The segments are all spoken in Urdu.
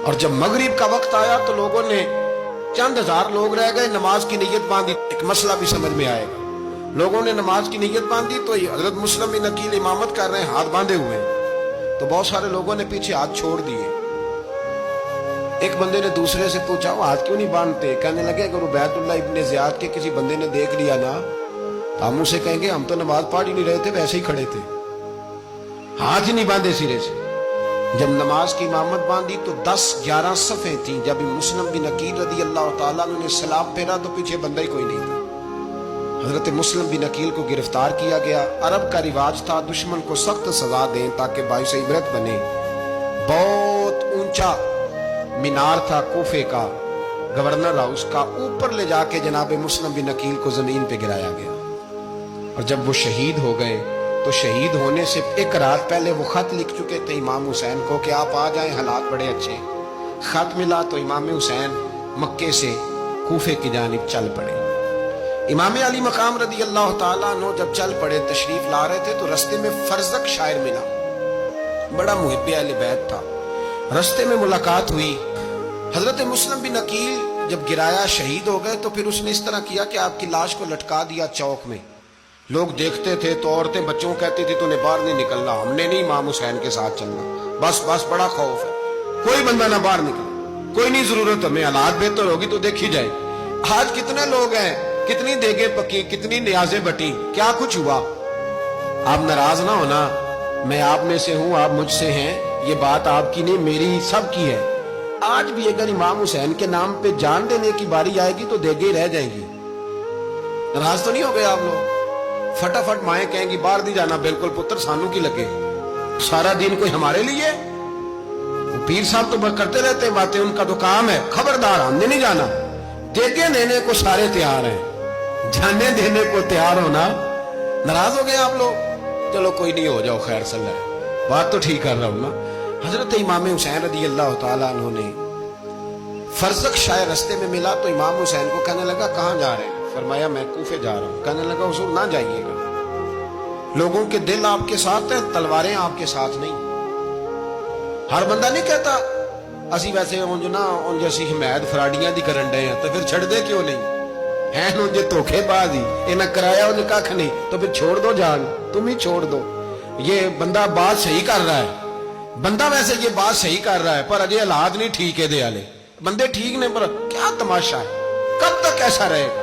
اور جب مغرب کا وقت آیا تو لوگوں نے چند ہزار لوگ رہ گئے، نماز کی نیت باندھی۔ ایک مسئلہ بھی سمجھ میں آئے گا، لوگوں نے نماز کی نیت باندھی تو حضرت مسلم بن عقیل امامت کر رہے ہیں، ہاتھ باندھے ہوئے ہیں، تو بہت سارے لوگوں نے پیچھے ہاتھ چھوڑ دیے۔ ایک بندے نے دوسرے سے پوچھا وہ ہاتھ کیوں نہیں باندھتے؟ کہنے لگے اگر عبید اللہ ابن زیاد کے کسی بندے نے دیکھ لیا نا تو ہم اسے کہیں گے ہم تو نماز پڑھ ہی نہیں رہے تھے، ویسے ہی کھڑے تھے، ہاتھ ہی نہیں باندھے سرے سے۔ جب نماز کی امامت باندھی تو 10-11 صفیں تھیں۔ جب مسلم بن عقیل رضی اللہ تعالیٰ عنہ نے سلام پھیرا تو پیچھے بندہ ہی کوئی نہیں تھا۔ حضرت مسلم بن عقیل کو گرفتار کیا گیا۔ عرب کا رواج تھا دشمن کو سخت سزا دیں تاکہ باعث عبرت بنے۔ بہت اونچا مینار تھا کوفے کا، گورنر ہاؤس کا، اوپر لے جا کے جناب مسلم بن عقیل کو زمین پہ گرایا گیا۔ اور جب وہ شہید ہو گئے تو شہید ہونے سے ایک رات پہلے وہ خط لکھ چکے تھے امام حسین کو کہ آپ آ جائیں، حالات بڑے اچھے۔ خط ملا تو امام حسین مکے سے کوفے کی جانب چل پڑے۔ امام علی مقام رضی اللہ تعالیٰ عنہ جب چل پڑے، تشریف لا رہے تھے تو رستے میں فرزق شاعر ملا، بڑا محب اہل بیت تھا۔ رستے میں ملاقات ہوئی۔ حضرت مسلم بن عقیل جب گرایا شہید ہو گئے تو پھر اس نے اس طرح کیا کہ آپ کی لاش کو لٹکا دیا چوک میں۔ لوگ دیکھتے تھے تو عورتیں بچوں کہتی تھی تو نے باہر نہیں نکلنا، ہم نے نہیں امام حسین کے ساتھ چلنا، بس بڑا خوف ہے، کوئی بندہ نہ باہر نکلے، کوئی نہیں ضرورت ہمیں، حالات بہتر ہوگی تو دیکھی جائے۔ آج کتنے لوگ ہیں، کتنی دیگیں پکی، کتنی نیازیں بٹی، کیا کچھ ہوا؟ آپ ناراض نہ ہونا، میں آپ میں سے ہوں، آپ مجھ سے ہیں، یہ بات آپ کی نہیں میری سب کی ہے۔ آج بھی اگر امام حسین کے نام پہ جان دینے کی باری آئے گی تو دیگیں رہ جائیں گی۔ ناراض تو نہیں ہو گئے آپ لوگ؟ فٹافٹ مائیں کہیں گی باہر نہیں جانا، بالکل پتر سانو کی لگے، سارا دین کوئی ہمارے لیے؟ پیر صاحب تو کرتے رہتے باتیں، ان کا تو کام ہے، خبردار ہم نے نہیں جانا۔ دیگیں دینے کو سارے تیار ہیں، جانے دینے کو تیار ہونا۔ ناراض ہو گئے آپ لوگ؟ چلو کوئی نہیں، ہو جاؤ، خیر صلی اللہ، بات تو ٹھیک کر رہا ہوں نا۔ حضرت امام حسین رضی اللہ تعالیٰ عنہ نے فرزق شاعر رستے میں ملا تو امام حسین کو کہنے لگا کہاں جا رہے ہیں؟ فرمایا میں کوفے جا رہا ہوں۔ کہنے لگا حضور نہ جائیے گا، لوگوں کے دل آپ کے ساتھ ہیں، تلواریں آپ کے ساتھ نہیں۔ ہر بندہ نہیں کہتا اسی ویسے جیسی حمایت فراڈیاں دی کرن ڈے ہیں تو پھر چھڑ دے کیوں نہیں ہیں؟ انجے دھوکے باز ہی انہیں کرایا انہیں کھ نہیں تو پھر چھوڑ دو، جان تم ہی چھوڑ دو۔ یہ بندہ بات صحیح کر رہا ہے، بندہ ویسے یہ بات صحیح کر رہا ہے پر اجے حالات نہیں ٹھیک ہے، دے والے بندے ٹھیک نہیں، پر کیا تماشا ہے؟ کب تک ایسا رہے گا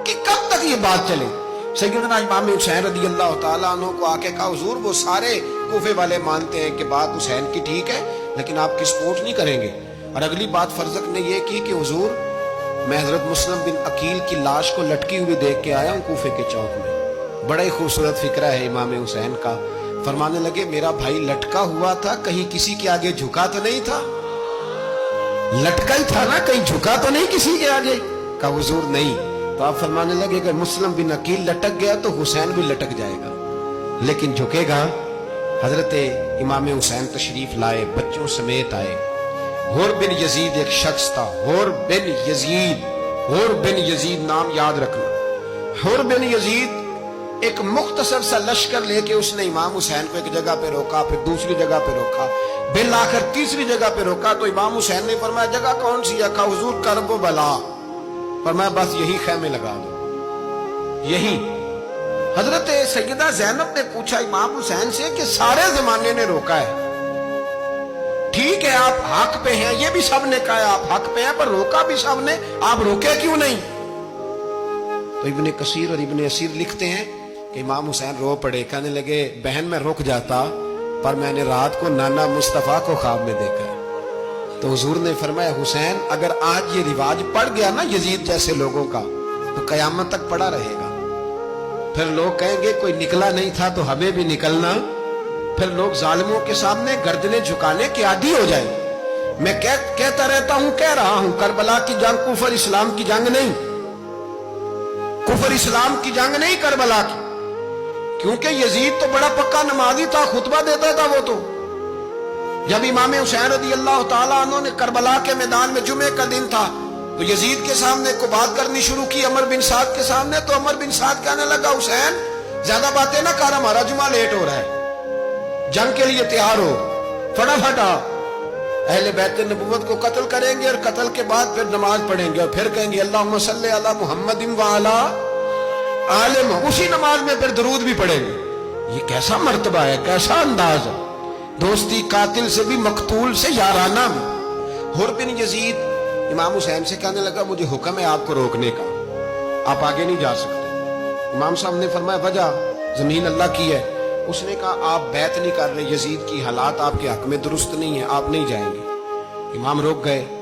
کہ کب تک یہ بات چلے؟ سیدنا امام حسین رضی اللہ تعالیٰ عنہ کو آ کے کہا حضور وہ سارے کوفے والے مانتے ہیں کہ بات حسین کی ٹھیک ہے لیکن آپ کی سپورٹ نہیں کریں گے۔ اور اگلی بات فرزق نے یہ کی کہ حضور میں حضرت مسلم بن عقیل کی لاش کو لٹکی ہوئی دیکھ کے آیا ہوں کوفے کے چوک میں۔ بڑا ہی خوبصورت فکرہ ہے امام حسین کا۔ فرمانے لگے میرا بھائی لٹکا ہوا تھا، کہیں کسی کے آگے جھکا تو نہیں تھا؟ لٹکا ہی تھا نا، کہیں جھکا تو نہیں کسی کے آگے؟ کہا حضور نہیں۔ تو آپ فرمانے لگے اگر مسلم بن عقیل لٹک گیا تو حسین بھی لٹک جائے گا، لیکن جھکے گا۔ حضرت امام حسین تشریف لائے، بچوں سمیت آئے۔ حور بن یزید ایک شخص تھا، حور بن یزید نام یاد رکھنا۔ حور بن یزید ایک مختصر سا لشکر لے کے اس نے امام حسین کو ایک جگہ پہ روکا، پھر دوسری جگہ پہ روکا، بالآخر تیسری جگہ پہ روکا تو امام حسین نے فرمایا جگہ کون سی ہے؟ کہا حضور کرب و بلا۔ فرمایا بس یہی خیمے لگا دو، یہی۔ حضرت سیدہ زینب نے پوچھا امام حسین سے کہ سارے زمانے نے روکا ہے، ٹھیک ہے آپ حق پہ ہیں، یہ بھی سب نے کہا آپ حق پہ ہیں، پر روکا بھی سب نے، آپ روکے کیوں نہیں؟ تو ابن کثیر اور ابن اسیر لکھتے ہیں کہ امام حسین رو پڑے، کہنے لگے بہن میں رک جاتا پر میں نے رات کو نانا مصطفیٰ کو خواب میں دیکھا۔ تو حضور نے فرمایا حسین اگر آج یہ رواج پڑ گیا نا یزید جیسے لوگوں کا تو قیامت تک پڑا رہے گا، پھر لوگ کہیں گے کوئی نکلا نہیں تھا تو ہمیں بھی نکلنا، پھر لوگ ظالموں کے سامنے گردنیں جھکانے کے عادی ہو جائیں۔ میں کہتا رہتا ہوں، کہہ رہا ہوں، کربلا کی جنگ کفر اسلام کی جنگ نہیں، کفر اسلام کی جنگ نہیں کربلا کی، کیونکہ یزید تو بڑا پکا نمازی تھا، خطبہ دیتا تھا وہ تو۔ جب امام حسین رضی اللہ تعالیٰ عنہ نے کربلا کے میدان میں جمعے کا دن تھا تو یزید کے سامنے کو بات کرنی شروع کی، عمر بن سعد کے سامنے، تو عمر بن سعد کہنے لگا حسین زیادہ باتیں نہ کر، ہمارا جمعہ لیٹ ہو رہا ہے، جنگ کے لیے تیار ہو، فٹافٹ آ۔ اہل بیت نبوت کو قتل کریں گے اور قتل کے بعد پھر نماز پڑھیں گے اور پھر کہیں گے اللہم صلی علی محمد وعلی آل محمد، اسی نماز میں پھر درود بھی پڑھیں گے۔ یہ کیسا مرتبہ ہے، کیسا انداز ہے، دوستی قاتل سے بھی مقتول سے یارانہ بھی۔ حر بن یزید امام حسین سے کہنے لگا مجھے حکم ہے آپ کو روکنے کا، آپ آگے نہیں جا سکتے۔ امام صاحب نے فرمایا وجہ زمین اللہ کی ہے۔ اس نے کہا آپ بیعت نہیں کر رہے، یزید کی حالات آپ کے حق میں درست نہیں ہے، آپ نہیں جائیں گے۔ امام روک گئے۔